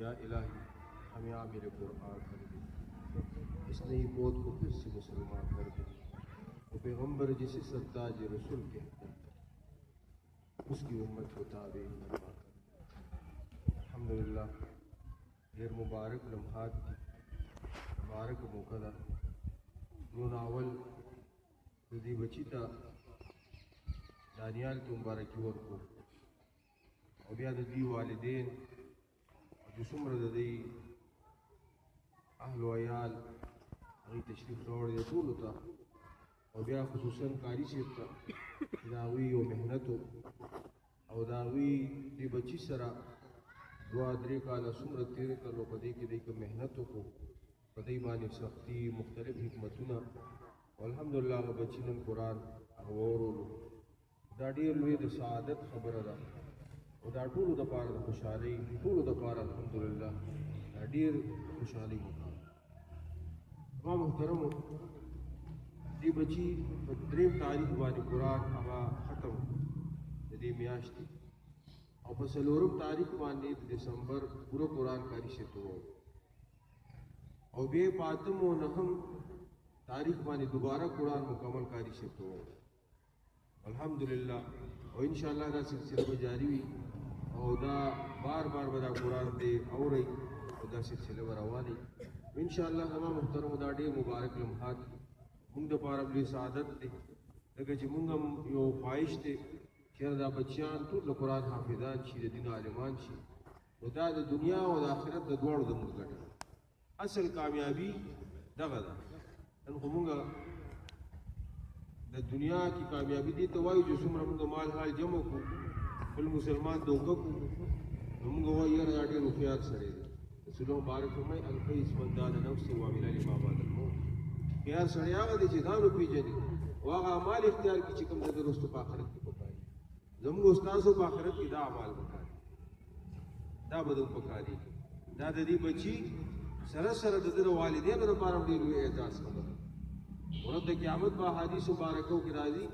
या इलाही हमें आमिर कुरान कर दे, इस नई मौत को फिर से मुसलमान कर दे। तो पैगम्बर जिसे सत्ताज रसूल कहते हैं उसकी उम्मत को ताबे फरमा कर। अल्हम्दुलिल्लाह ढेर मुबारक लम्हात मुबारक मौका नो नावल दी बची था दानियाल की मुबारकी वर्को और बिया दी वालिदैन जो सुमर दी अहल वयाल अगी तशरीफ रोड या तूल था और बिया खुसूसन कारी से था दावी और मेहनत और दावी दी बची सरा दुआ दरे का सुमर तेरे का लो पदे के दे के मेहनत को पदई बानी सख्ती मुख्तलिफ हिकमतुना अल्हम्दुलिल्लाह बचिनन कुरान अगवोरलो दा ढेर लुई द सआदत खबर दा और दा टूल द पार द खुशहाली टूल द पार अल्हम्दुलिल्लाह दा ढेर खुशहाली मुका तमाम मुहतरम दी बची ड्रीम तारीख वाली कुरान आगा खत्म दी मियाश्ती और फसलोरम तारीख वाली दिसंबर पूरा कुरान कारी से तो और बे पातम व नहम तारीख मानी दोबारा कुरान मुकम्मल कारी से तो अल्हम्दुलिल्लाह और इंशाअल्लाह दा सिलसिला में जारी हुई और दा बार बार बदा कुरान दे और रही दा सिलसिला में रवानी इंशाअल्लाह तमाम मुहतरम दा ढेर मुबारक लम्हात मुंग द पार अपनी सादत दे लगे जी मुंग यो ख्वाहिश दे कि दा बच्चियां तो कुरान हाफिजान शी दिन आलिमान शी और दा दुनिया और आखिरत द दुआर द मुंग गटा असल कामयाबी दगा दा अनखुमुंगा द दुनिया की कामयाबी दी तो वायु जो सुमर मुंगा माल हाल जमो को कुल मुसलमान दोगा को मुंगा वा यार आटे रुफियात सरे सुनो बारक में अलफई इसमंदान नफ्स व मिला लिमा बादल मो यार सड़िया दे जिदान रुपी जनी वागा अमाल इख्तियार की चिकम दे दोस्त पाखरत की पकाई जमगो उस्ताद पाखरत की दा अमाल पकाई दा बदम पकाई दा दी बची सरसर दर वालिदैन द पारम दी हुए एजाज खबर और द क़यामत बा हदीस मुबारकों की राजी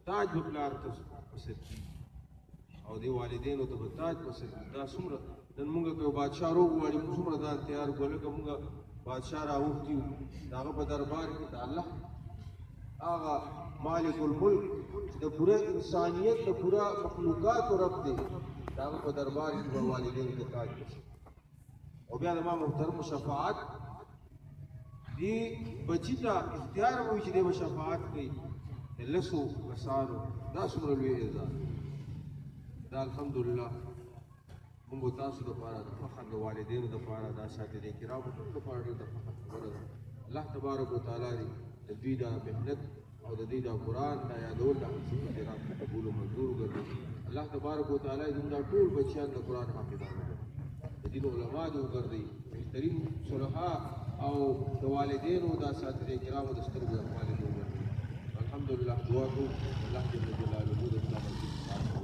ताज बकलार तो पसर की और दे वालिदैन तो ताज पसर दा सुमर दन मुंगा को बादशाह रोग वाली सुमर दा तैयार गोल का मुंगा बादशाह राउती दागा पर दरबार की अल्लाह आगा मालिकुल मुल्क द पूरे इंसानियत द पूरा मखलूकात और रब दे दागा पर दरबार की वालिदैन के ताज पसर और बिया तमाम मुहतरम शफाअत दी बची ता इख्तियार में विच दे शफाअत कई लसो कसारो दा सुमर लुई एजाज दा अल्हम्दुलिल्लाह मुंगो तासु द पारा द फखर द वालिदैन द पारा दा साथे दे किराम द पारा द फखर खबर अल्लाह तबारक व तआला दी दी दा मेहनत और दी दा कुरान दा यादोल दा सिफत रात कबूल व मंजूर कर अल्लाह तबारक व तआला दी टूल बच्चियां द कुरान हाफिजान दिन उलमा जो कर दी बेहतरीन सुलहा और वालिदैन व दा साथे किराम दस्तर व अल्हम्दुलिल्लाह दुआ को अल्लाह जल्ल जलालुहु द